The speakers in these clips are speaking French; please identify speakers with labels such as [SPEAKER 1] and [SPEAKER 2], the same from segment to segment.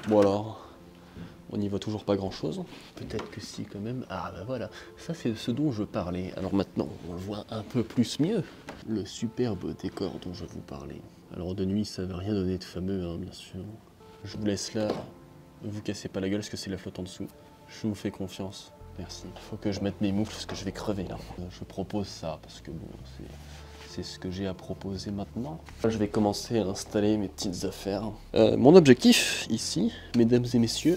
[SPEAKER 1] Bon alors, on n'y voit toujours pas grand chose. Peut-être que si quand même. Ah bah voilà, ça c'est ce dont je parlais. Alors maintenant, on le voit un peu plus mieux. Le superbe décor dont je vous parlais. Alors de nuit, ça ne veut rien donner de fameux, hein, bien sûr. Je vous laisse là. Ne vous cassez pas la gueule parce que c'est la flotte en dessous. Je vous fais confiance. Merci. Il faut que je mette mes moufles parce que je vais crever là. Je propose ça parce que bon, c'est ce que j'ai à proposer maintenant. Je vais commencer à installer mes petites affaires. Mon objectif ici, mesdames et messieurs,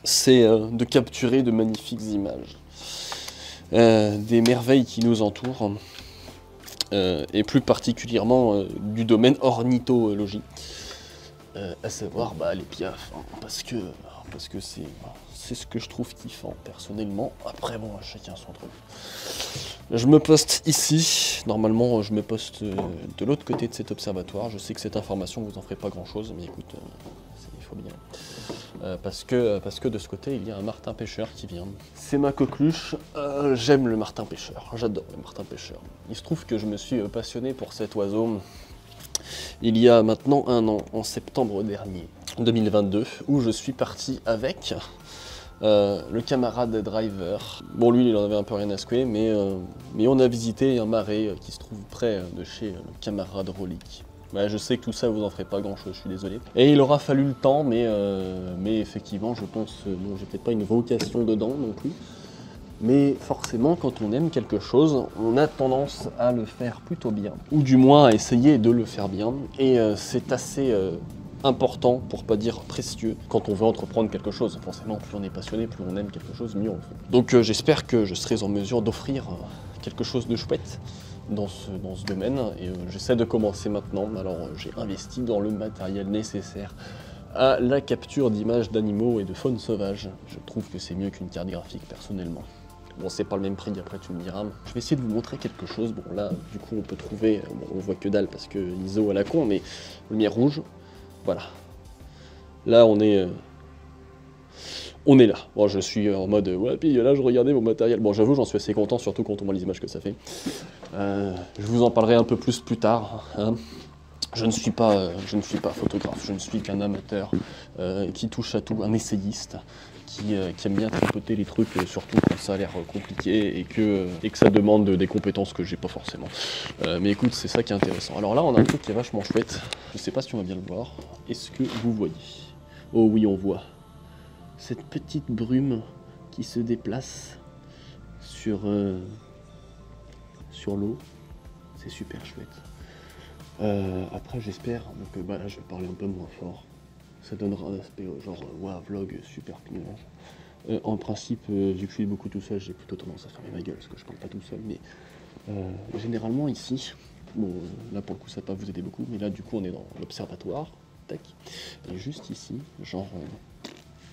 [SPEAKER 1] c'est de capturer de magnifiques images. Des merveilles qui nous entourent. Et plus particulièrement du domaine ornithologie. À savoir les piafs, hein, parce que c'est ce que je trouve kiffant personnellement. Après bon, chacun son truc. Je me poste ici, normalement je me poste de l'autre côté de cet observatoire. Je sais que cette information vous en ferait pas grand chose, mais écoute, il faut bien. Parce que de ce côté il y a un martin pêcheur qui vient. C'est ma coqueluche, j'aime le martin pêcheur, j'adore le martin pêcheur. Il se trouve que je me suis passionné pour cet oiseau il y a maintenant un an, en septembre dernier, 2022, où je suis parti avec le camarade driver. Bon, lui, il en avait un peu rien à secouer, mais on a visité un marais qui se trouve près de chez le camarade Rolik. Ouais, je sais que tout ça vous en ferait pas grand chose, je suis désolé. Et il aura fallu le temps, mais effectivement, je pense, bon, j'ai peut-être pas une vocation dedans non plus. Mais forcément, quand on aime quelque chose, on a tendance à le faire plutôt bien. Ou du moins à essayer de le faire bien. Et c'est assez important, pour pas dire précieux, quand on veut entreprendre quelque chose. Forcément, plus on est passionné, plus on aime quelque chose, mieux on le fait. Donc j'espère que je serai en mesure d'offrir quelque chose de chouette dans ce domaine. Et j'essaie de commencer maintenant. Alors j'ai investi dans le matériel nécessaire à la capture d'images d'animaux et de faune sauvage. Je trouve que c'est mieux qu'une carte graphique personnellement. Bon, c'est pas le même prix, après tu me diras. Je vais essayer de vous montrer quelque chose. Bon, là, du coup, on peut trouver... Bon, on voit que dalle parce que ISO à la con, mais lumière rouge, voilà. Là, on est là. Bon, je suis en mode... Ouais, puis là, je regardais mon matériel. Bon, j'avoue, j'en suis assez content, surtout quand on voit les images que ça fait. Je vous en parlerai un peu plus tard, hein. Je ne suis pas photographe, je ne suis qu'un amateur qui touche à tout, un essayiste, qui aime bien tripoter les trucs, surtout quand ça a l'air compliqué et que ça demande des compétences que j'ai pas forcément. Mais écoute, c'est ça qui est intéressant. Alors là, on a un truc qui est vachement chouette. Je sais pas si on va bien le voir. Est-ce que vous voyez? Oh oui, on voit. Cette petite brume qui se déplace sur l'eau. C'est super chouette. Après j'espère, donc là je vais parler un peu moins fort, ça donnera un aspect genre vlog super nuage. En principe, vu que je suis beaucoup tout seul, j'ai plutôt tendance à fermer ma gueule parce que je parle pas tout seul, mais généralement ici, bon là pour le coup ça va pas vous aider beaucoup, mais là du coup on est dans l'observatoire, tac, et juste ici, genre,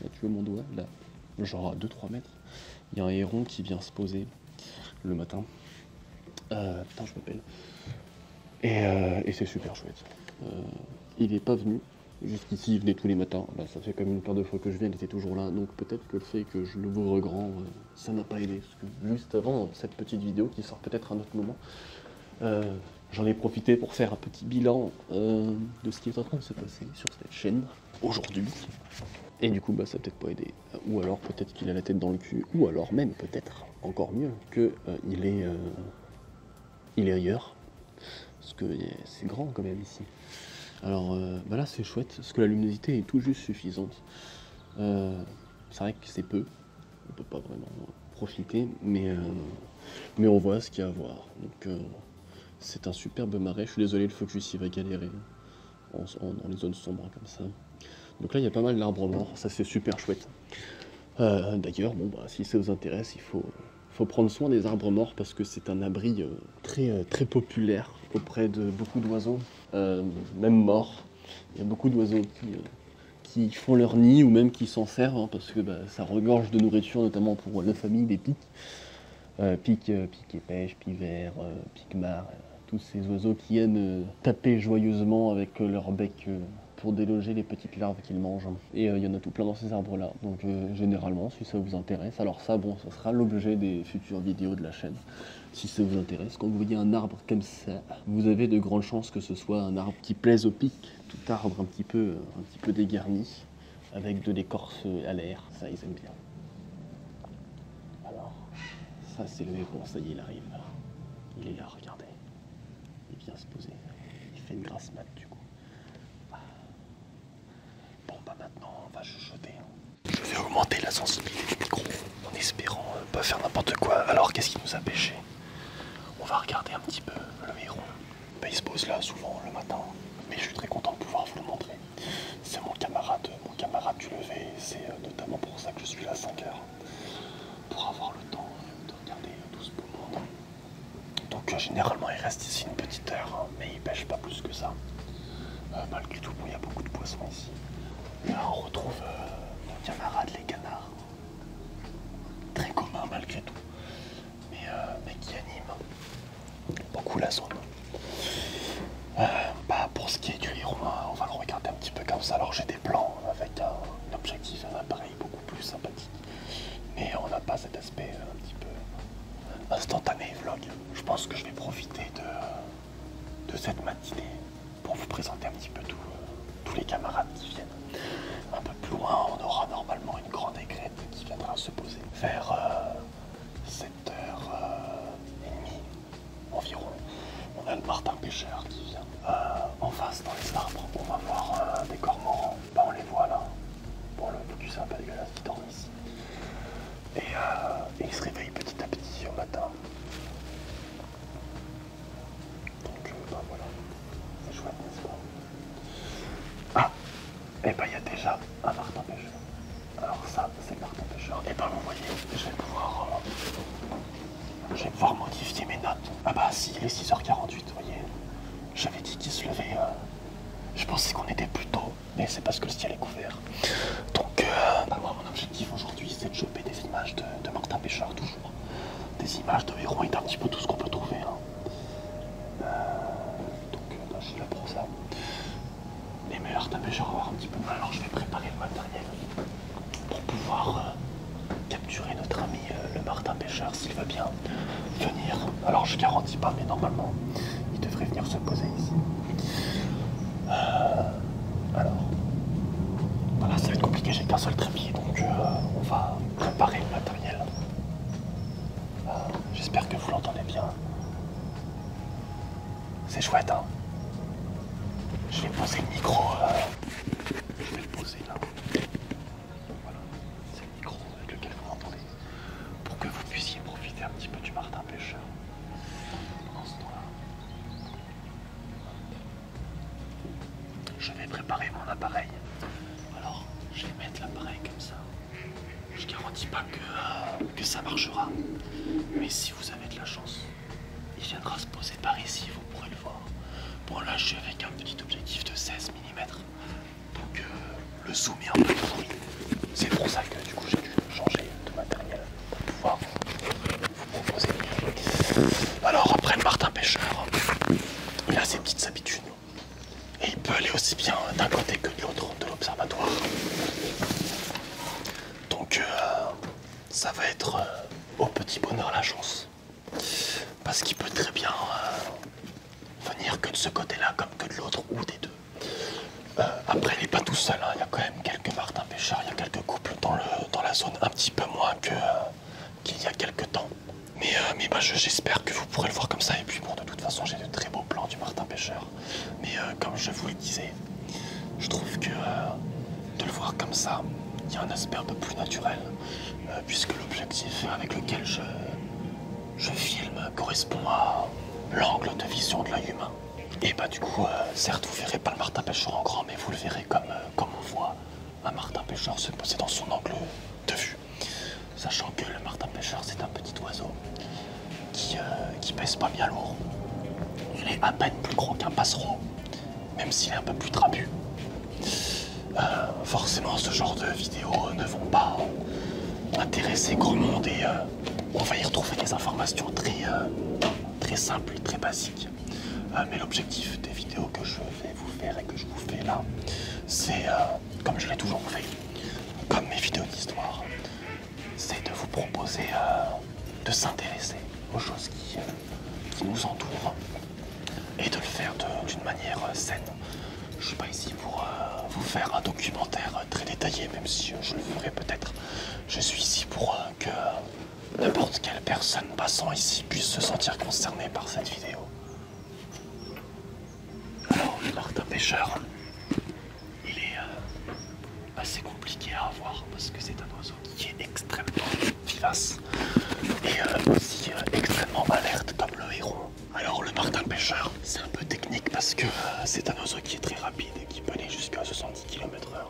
[SPEAKER 1] là tu vois mon doigt, là, genre à 2-3 mètres, il y a un héron qui vient se poser le matin. Putain je m'appelle. Et c'est super chouette. Il n'est pas venu. Jusqu'ici, il venait tous les matins. Là, ça fait quand même une paire de fois que je viens, il était toujours là. Donc peut-être que le fait que je l'ouvre grand, ça n'a pas aidé. Parce que juste avant cette petite vidéo qui sort peut-être à un autre moment, j'en ai profité pour faire un petit bilan de ce qui est en train de se passer sur cette chaîne aujourd'hui. Et du coup, ça n'a peut-être pas aidé. Ou alors peut-être qu'il a la tête dans le cul. Ou alors même, peut-être, encore mieux, qu'il est ailleurs. Parce que c'est grand quand même ici. Alors là c'est chouette, parce que la luminosité est tout juste suffisante. C'est vrai que c'est peu, on peut pas vraiment profiter, mais on voit ce qu'il y a à voir. Donc c'est un superbe marais, je suis désolé, le focus il va galérer dans les zones sombres comme ça. Donc là il y a pas mal d'arbres morts, ça c'est super chouette. D'ailleurs, si ça vous intéresse, il faut prendre soin des arbres morts parce que c'est un abri très populaire auprès de beaucoup d'oiseaux, même morts. Il y a beaucoup d'oiseaux qui font leur nid ou même qui s'en servent hein, parce que ça regorge de nourriture, notamment pour la famille des pics. Pics et pêche, pivert, pique-mare, tous ces oiseaux qui aiment taper joyeusement avec leur bec pour déloger les petites larves qu'ils mangent. Et il y en a tout plein dans ces arbres-là. Donc généralement, si ça vous intéresse, alors ça, ça sera l'objet des futures vidéos de la chaîne. Si ça vous intéresse, quand vous voyez un arbre comme ça, vous avez de grandes chances que ce soit un arbre qui plaise au pic, tout arbre un petit peu dégarni. avec de l'écorce à l'air, ça ils aiment bien. Alors, ça c'est le héros, ça y est, il arrive. Il est là, regardez. Il vient se poser. Il fait une grasse mat du coup. Bon bah maintenant on va chuchoter. Je vais augmenter la sensibilité du micro en espérant pas faire n'importe quoi. Alors qu'est-ce qui nous a pêché? On va regarder un petit peu le héron. Bah, il se pose là souvent le matin. Mais je suis très content de pouvoir vous le montrer. C'est mon camarade du lever. C'est notamment pour ça que je suis là à 5 heures. Pour avoir le temps de regarder tout ce beau monde. Donc généralement il reste ici une petite heure, hein, mais il pêche pas plus que ça. Malgré tout, il y a beaucoup de poissons ici. Là on retrouve mon camarade les canards. Très commun malgré tout. Mais qui anime beaucoup la zone. Pour ce qui est du héron, on va le regarder un petit peu comme ça. Alors j'ai des plans avec un objectif, un appareil beaucoup plus sympathique. Mais on n'a pas cet aspect un petit peu instantané vlog. Je pense que je vais profiter de cette matinée pour vous présenter un petit peu tous les camarades qui viennent. Un peu plus loin, on aura normalement une grande aigrette qui viendra se poser vers 7h30 environ. On a le martin pêcheur qui vient. En face, dans les arbres, on va voir des cormorans. On les voit là. Bon, le focus est un peu dégueulasse, ils dorment ici. Et ils se réveillent petit à petit au matin. Donc, voilà. C'est chouette, n'est-ce pas? Ah! Et il y a déjà un martin pêcheur. Alors ça, c'est le martin pêcheur. Et vous voyez, je vais pouvoir modifier mes notes. Ah bah si, il est 6h48, vous voyez. J'avais dit qu'il se levait. Je pensais qu'on était plus tôt, mais c'est parce que le ciel est couvert. Donc, moi, mon objectif aujourd'hui, c'est de choper des images de martin pêcheur, toujours. Des images de héron et d'un petit peu tout ce qu'on peut trouver. Hein. Je suis là pour ça. Les martins pêcheurs vont avoir un petit peu mal, alors je vais préparer le matériel pour pouvoir capturer notre ami le martin pêcheur s'il va bien venir. Alors je garantis pas, mais normalement il devrait venir se poser ici. Alors voilà, ça va être compliqué, j'ai qu'un seul trépied, donc on va préparer le matériel. J'espère que vous l'entendez bien. C'est chouette, hein. Je vais poser le micro. Je vais le poser là. Voilà, c'est le micro avec lequel vous m'entendez. Pour que vous puissiez profiter un petit peu du martin pêcheur. Pendant ce temps-là, je vais préparer mon appareil. Alors, je vais mettre l'appareil comme ça. Je garantis pas que ça marchera. Mais si vous avez de la chance, il viendra se poser par ici, vous pourrez le voir. Bon là je suis avec un petit objectif de 16 mm. Donc le zoom est un peu pourri. C'est pour ça que du coup j'ai dû changer de matériel pour pouvoir vous proposer mieux. Alors après le martin pêcheur, il a ses petites habitudes. Et il peut aller aussi bien d'un côté que de l'autre de l'observatoire. Donc ça va être au petit bonheur la chance. Parce qu'il peut très bien venir que de ce côté-là comme que de l'autre ou des deux. Après il n'est pas tout seul, hein. Il y a quand même quelques martins pêcheurs, il y a quelques couples dans la zone, un petit peu moins qu'il y a quelques temps. Mais j'espère que vous pourrez le voir comme ça. Et puis bon, de toute façon j'ai de très beaux plans du martin pêcheur. Mais comme je vous le disais, je trouve que de le voir comme ça, il y a un aspect un peu plus naturel. Puisque l'objectif avec lequel je filme correspond à l'angle de vision de l'œil humain. Et du coup, certes vous verrez pas le martin pêcheur en grand, mais vous le verrez comme on voit un martin pêcheur se poser dans son angle de vue. Sachant que le martin pêcheur c'est un petit oiseau qui pèse pas bien lourd. Il est à peine plus gros qu'un passereau, même s'il est un peu plus trapu. Forcément ce genre de vidéos ne vont pas intéresser grand monde et on va y retrouver des informations très simples et très basiques. Mais l'objectif des vidéos que je vais vous faire et que je vous fais là, c'est, comme je l'ai toujours fait, comme mes vidéos d'histoire, c'est de vous proposer de s'intéresser aux choses qui nous entourent et de le faire d'une manière saine. Je suis pas ici pour vous faire un documentaire très détaillé compliqué, même si je le ferai peut-être. Je suis ici pour que n'importe quelle personne passant ici puisse se sentir concernée par cette vidéo. Alors, le martin pêcheur, il est assez compliqué à avoir parce que c'est un oiseau qui est extrêmement vivace et aussi extrêmement alerte comme le héron. Alors le martin pêcheur, c'est un peu technique parce que c'est un oiseau qui est très rapide et qui peut aller jusqu'à 70 km/h.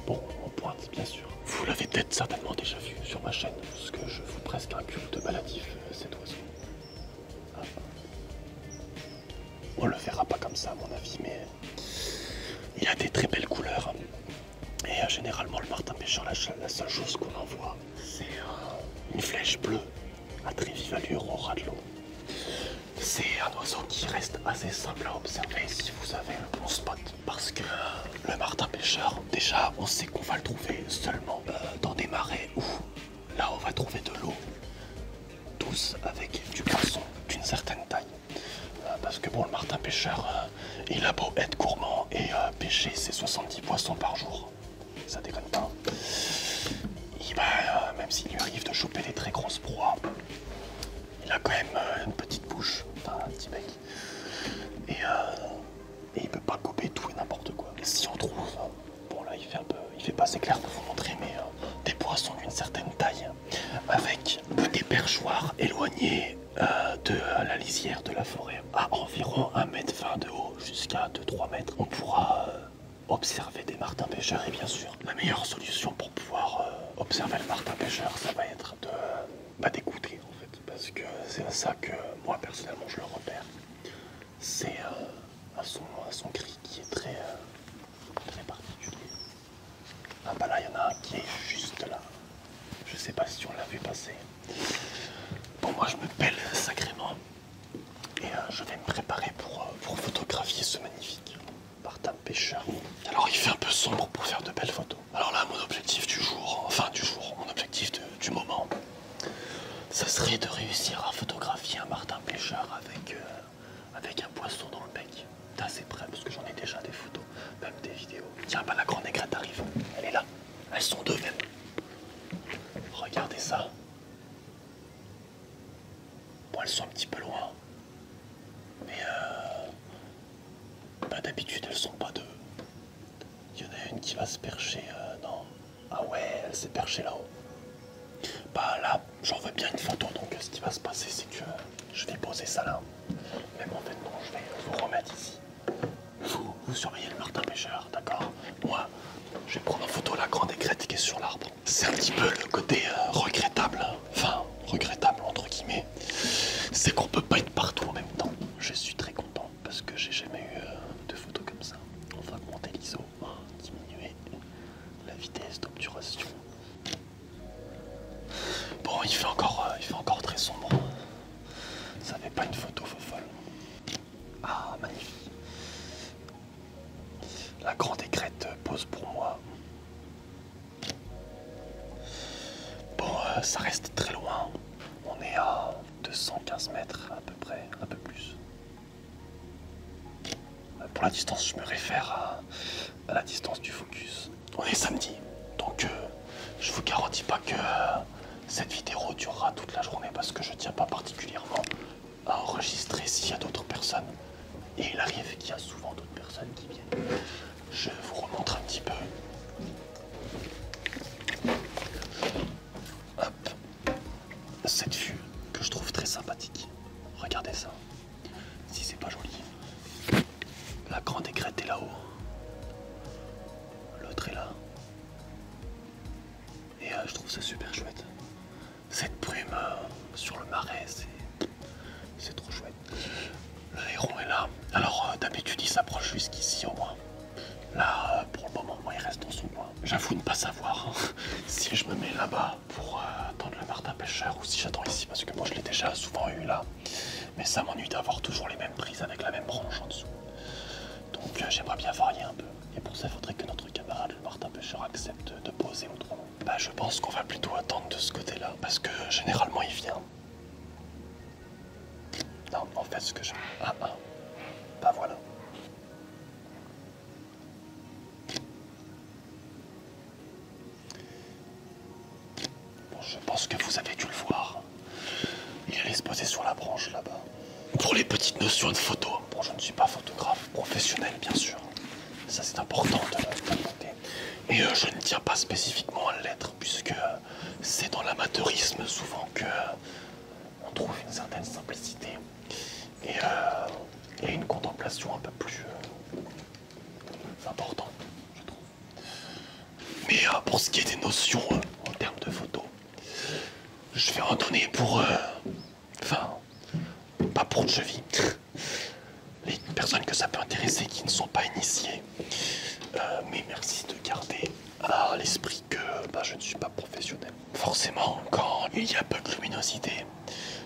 [SPEAKER 1] Bon, en pointe bien sûr. Vous l'avez peut-être certainement déjà vu sur ma chaîne, parce que je fous presque un culte maladif cet oiseau. Ah. On le verra pas comme ça à mon avis, mais il a des très belles couleurs. Et généralement le martin pêcheur, la seule chose qu'on en voit, c'est une flèche bleue à très vive allure au ras de l'eau. C'est un oiseau qui reste assez simple à observer si vous avez le bon spot. Parce que le martin pêcheur, déjà on sait qu'on va le trouver seulement dans des marais où là on va trouver de l'eau douce avec du poisson d'une certaine taille. Parce que bon, le martin pêcheur, il a beau être gourmand et pêcher ses 70 poissons par jour, ça déconne pas. Même s'il lui arrive de choper des très grosses proies, il a quand même une petite bouche, enfin un petit bec. Et il peut pas gober tout et n'importe quoi. Et si on trouve, bon là il fait pas assez clair de vous montrer, mais des poissons d'une certaine taille, avec des perchoirs éloignés de la lisière de la forêt, à environ 1,20 m de haut, jusqu'à 2-3 mètres, on pourra observer des martins pêcheurs. Et bien sûr, la meilleure solution pour pouvoir observer le martin pêcheur, ça va être d'écouter en fait, parce que c'est à ça que moi personnellement je le repère. C'est à son cri qui est très particulier. Ah bah là il y en a un qui est juste là. Je sais pas si on l'a vu passer. Bon, moi je me pèle sacrément et je vais me préparer pour photographier ce magnifique martin pêcheur. Alors il fait un peu sombre pour faire de belles photos. Alors là mon objectif mon objectif du moment, ça serait de réussir à photographier un martin pêcheur avec un poisson dans le bec. D'assez près parce que j'en ai déjà des photos, même des vidéos. Tiens, bah la grande aigrette arrive, elle est là. Elles sont deux même. Regardez ça. Bon, elles sont un petit peu loin. Mais d'habitude elles sont pas deux. Il y en a une qui va se percher. Non. Ah ouais, elle s'est perchée là-haut. Bah là, j'en veux bien une photo, donc ce qui va se passer, c'est que je vais poser ça là. Même en fait, non, je vais vous remettre ici. Vous surveillez le martin pêcheur, d'accord? Moi, je vais prendre en photo la grande aigrette qui est sur l'arbre. C'est un petit peu le côté regrettable, enfin, regrettable entre guillemets, c'est qu'on peut pas être partout en même temps. Je suis très content parce que j'ai jamais eu de photos comme ça. On va augmenter l'ISO, diminuer la vitesse d'obturation. Bon, il fait encore très sombre. Ça fait pas une photo folle. Ah, magnifique. La grande aigrette pose pour moi. Bon, ça reste très loin. On est à 215 mètres à peu près, un peu plus. Pour la distance, je me réfère à la distance du focus. On est samedi, donc je vous garantis pas que cette vidéo durera toute la journée parce que je tiens pas particulièrement à enregistrer s'il y a d'autres personnes. Et il arrive qu'il y a souvent d'autres personnes qui viennent. Je vous remontre un petit peu. Hop. Cette vue que je trouve très sympathique. Regardez ça. Si c'est pas joli. La grande aigrette est là-haut. L'autre est là. Et je trouve ça super chouette. Cette brume sur le marais, c'est trop chouette. Le héron est là. Alors d'habitude il s'approche jusqu'ici au moins. Là pour le moment moi il reste dans son coin. J'avoue ne pas savoir si je me mets là-bas pour attendre le martin pêcheur ou si j'attends ici parce que moi je l'ai déjà souvent eu là. Mais ça m'ennuie d'avoir toujours les mêmes prises avec la même branche en dessous. Donc j'aimerais bien varier un peu. Et pour ça il faudrait que notre camarade le martin pêcheur accepte de poser autrement. Bah je pense qu'on va plutôt attendre de ce côté-là parce que généralement il vient. Non, en fait, ce que je... bah voilà. je pense que vous avez dû le voir. Il allait se poser sur la branche là-bas. Pour les petites notions de photo, bon, je ne suis pas photographe professionnel, bien sûr. Ça, c'est important de noter. Et je ne tiens pas spécifiquement à l'être, puisque c'est dans l'amateurisme souvent que on trouve une certaine simplicité et une contemplation un peu plus importante, je trouve. Mais pour ce qui est des notions en termes de photo, je vais en donner pour... Enfin, pas pour de cheville. Les personnes que ça peut intéresser qui ne sont pas initiées. Mais merci de garder à l'esprit que je ne suis pas professionnel. Forcément, quand il y a peu de luminosité,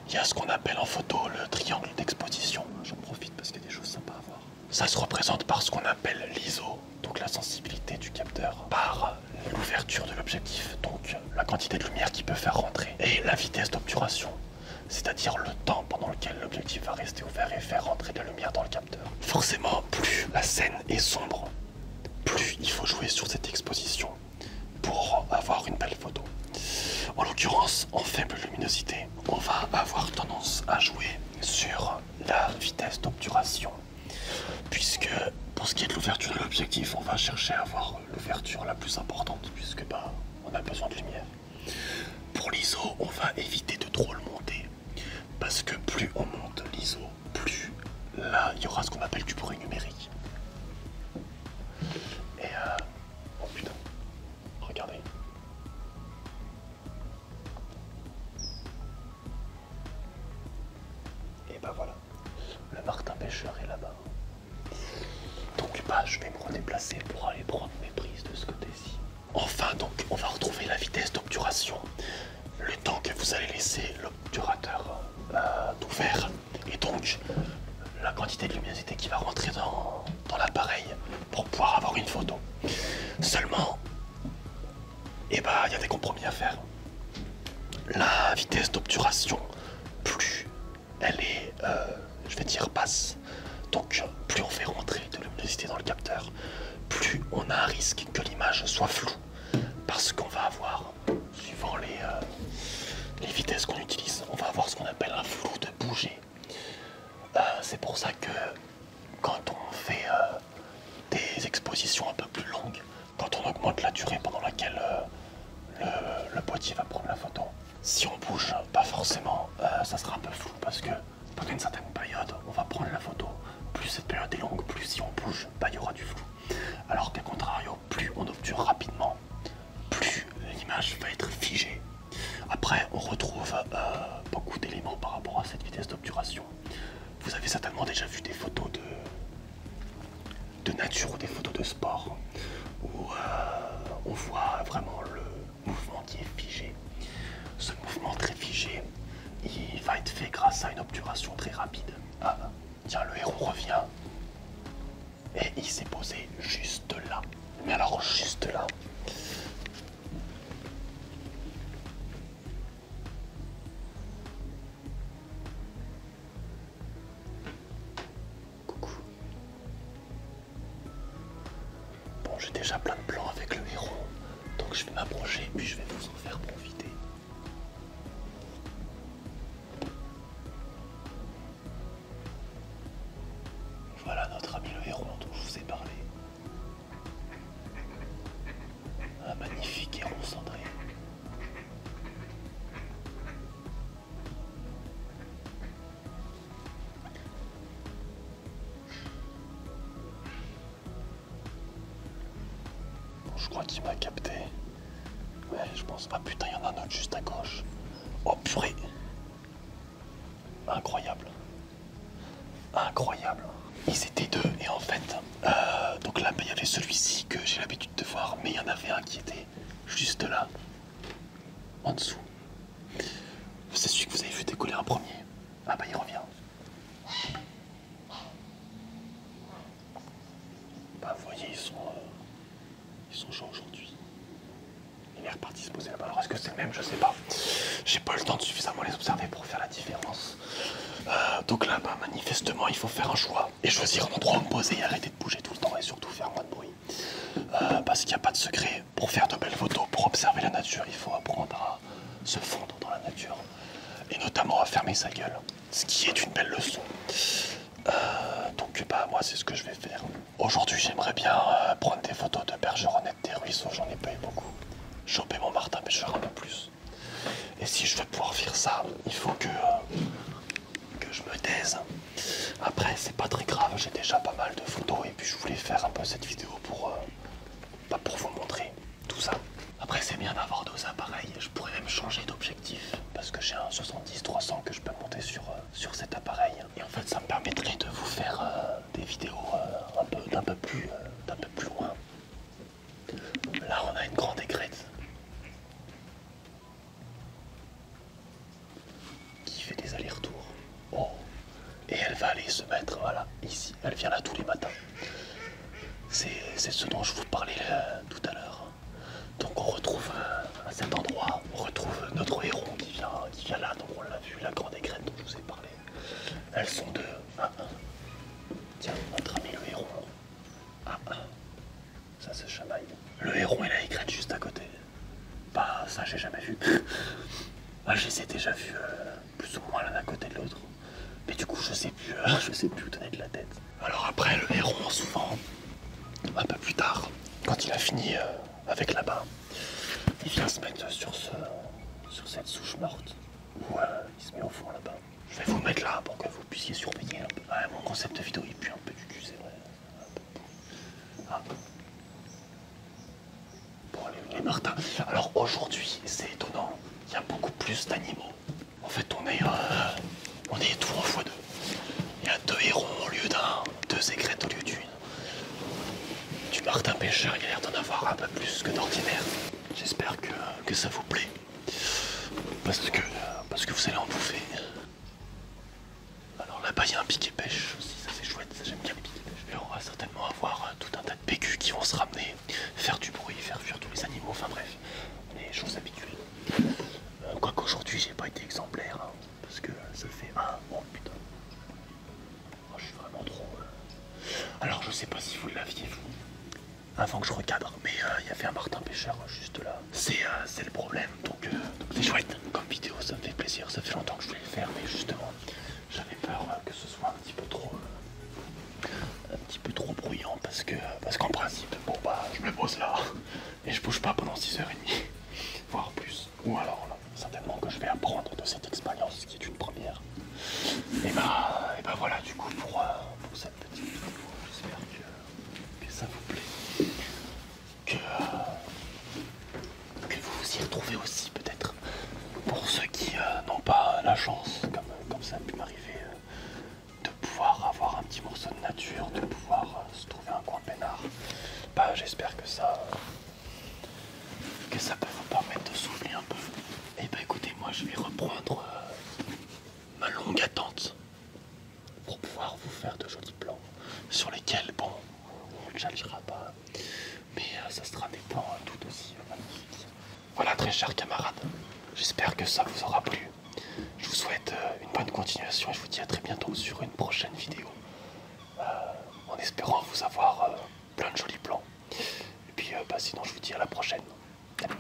[SPEAKER 1] il y a ce qu'on appelle en photo le triangle d'exposition. J'en profite parce qu'il y a des choses sympas à voir. Ça se représente par ce qu'on appelle l'ISO, donc la sensibilité du capteur, par l'ouverture de l'objectif, donc la quantité de lumière qu'il peut faire rentrer, et la vitesse d'obturation, c'est-à-dire le temps pendant lequel l'objectif va rester ouvert et faire rentrer de la lumière dans le capteur. Forcément, plus la scène est sombre, plus il faut jouer sur cette exposition pour avoir une belle photo. En l'occurrence, en faible luminosité, on va avoir tendance à jouer sur la vitesse d'obturation, puisque pour ce qui est de l'ouverture de l'objectif, on va chercher à avoir l'ouverture la plus importante, puisque on a besoin de lumière. Pour l'ISO, on va éviter de trop le monter, parce que plus on monte l'ISO, plus là, il y aura ce qu'on appelle du bruit numérique. Et oh putain, regardez. Et voilà, le martin pêcheur est là-bas. Donc je vais me redéplacer pour aller prendre mes prises de ce côté-ci. Enfin donc, on va retrouver la vitesse d'obturation. Le temps que vous allez laisser l'obturateur ouvert. Et donc, la quantité de luminosité qui va rentrer dans l'appareil pour pouvoir avoir une photo. Seulement, il y a des compromis à faire. La vitesse d'obturation, plus elle est, je vais dire, basse, donc plus on fait rentrer de luminosité dans le capteur, plus on a un risque que l'image soit floue, parce qu'on va avoir, suivant les vitesses qu'on utilise, on va avoir ce qu'on appelle un flou de bouger. C'est pour ça que quand on fait des expositions un peu plus longues, quand on augmente la durée pendant laquelle le boîtier va prendre la photo, si on bouge, pas forcément, ça sera un peu flou, parce que pendant une certaine période, on va prendre la photo. Plus cette période est longue, plus si on bouge, il y aura du flou. Alors qu'à contrario, plus on obture rapidement, plus l'image va être figée. Après, on retrouve beaucoup d'éléments par rapport à cette vitesse d'obturation. Vous avez certainement déjà vu des photos de nature ou des photos de sport où on voit vraiment le mouvement qui est figé. Ce mouvement très figé, il va être fait grâce à une obturation très rapide. Ah, tiens, le héron revient. Et il s'est posé juste là. Mais alors, juste là. Coucou. Bon, j'ai déjà plein de plans avec le héron. Donc je vais m'approcher, puis je vais vous en faire profiter. Voilà notre ami le héron dont je vous ai parlé. Un magnifique héron cendré. Bon, je crois qu'il m'a capté. Ouais, je pense. Ah putain, il y en a un autre juste à gauche. Oh purée. Incroyable. Incroyable. Ils étaient deux et en fait, donc là il y avait celui-ci que j'ai l'habitude de voir, mais il y en avait un qui était juste là, en dessous. C'est celui que vous avez vu décoller un premier. Ah il revient. Vous voyez, ils sont chauds aujourd'hui. Il est reparti se poser là-bas. Alors est-ce que c'est le même? Je sais pas. J'ai pas eu le temps de suffisamment les observer pour faire la différence. Donc là, manifestement, il faut faire un choix et choisir un endroit où me poser et arrêter de bouger tout le temps et surtout faire moins de bruit. Parce qu'il n'y a pas de secret. Pour faire de belles photos, pour observer la nature, il faut apprendre se fondre dans la nature, et notamment à fermer sa gueule, ce qui est une belle leçon. Donc bah moi c'est ce que je vais faire. Aujourd'hui j'aimerais bien prendre des photos de bergeronnettes des ruisseaux, j'en ai pas eu beaucoup. Choper mon martin pêcheur un peu plus. Et si je veux pouvoir faire ça, il faut que je me taise. Après c'est pas très grave, j'ai déjà pas mal de photos et puis je voulais faire un peu cette vidéo pour vous montrer tout ça. Après c'est bien d'avoir 2 appareils, je pourrais même changer d'objectif parce que j'ai un 70-300 que je peux monter sur cet appareil. Et en fait ça me permettrait de vous faire des vidéos d'un peu plus loin. Là on a une grande aigrette qui fait des allers-retours. Oh. Et elle va aller se mettre, voilà, ici. Elle vient là tous les matins. C'est ce dont je vous parlais tout à l'heure. Donc on retrouve à cet endroit, on retrouve notre héron qui vient là, donc on l'a vu, la grande aigrette dont je vous ai parlé. Elles sont 2. Tiens, notre ami le héron. Ça se chamaille. Le héron et la aigrette juste à côté. Bah ça j'ai jamais vu. Bah, je les ai déjà vus plus ou moins l'un à côté de l'autre. Mais du coup je sais plus où donner de la tête. Alors après le héron souvent, un peu plus tard, quand il a fini avec la bain, il vient se mettre sur cette souche morte où il se met au fond là-bas. Je vais vous mettre là pour que vous puissiez surveiller un peu. Ouais, mon concept de vidéo il pue un peu du cul, c'est vrai. Bon, les martins. Alors aujourd'hui, c'est étonnant, il y a beaucoup plus d'animaux. En fait, on est tout en x2. Il y a 2 hérons au lieu d'un, 2 aigrettes au lieu d'une. Du martin pêcheur, il y a l'air d'en avoir un peu plus que d'ordinaire. J'espère que ça vous plaît. Parce que vous allez en bouffer. Alors là-bas, il y a un piquet pêche aussi, ça c'est chouette, ça j'aime bien les piquets pêche. Et on va certainement avoir tout un tas de bécus qui vont se ramener, faire du bruit, faire fuir tous les animaux, enfin bref, les choses habituelles. Quoique aujourd'hui, j'ai pas été exemplaire, hein, parce que ça fait oh putain. Oh, je suis vraiment trop. Alors je sais pas si vous l'aviez vous, avant que je recadre, mais il y avait un martin pêcheur juste là. C'est le problème, donc c'est chouette comme vidéo, ça me fait plaisir, ça fait longtemps que je voulais le faire, mais justement, j'avais peur que ce soit un petit peu trop bruyant, parce qu'en principe, bon bah, je me pose là, et je bouge pas pendant 6h30, voire plus. Ou alors là, certainement que je vais apprendre de cette expérience qui est une première. Et bah voilà, du coup, pour cette petite vidéo, j'espère que ça vous plaît. Que vous vous y retrouvez aussi peut-être. Pour ceux qui n'ont pas la chance, comme ça a pu m'arriver, de pouvoir avoir un petit morceau de nature, de pouvoir se trouver un coin peinard, bah j'espère que ça peut vous permettre de souffler un peu. Et bah écoutez, moi je vais reprendre ma longue attente pour pouvoir vous faire de jolis plans sur lesquels, bon, on ne jugera pas, mais ça sera des plans tout aussi magnifiques. Voilà, très chers camarades, j'espère que ça vous aura plu. Je vous souhaite une bonne continuation et je vous dis à très bientôt sur une prochaine vidéo. En espérant vous avoir plein de jolis plans. Et puis sinon je vous dis à la prochaine. Salut.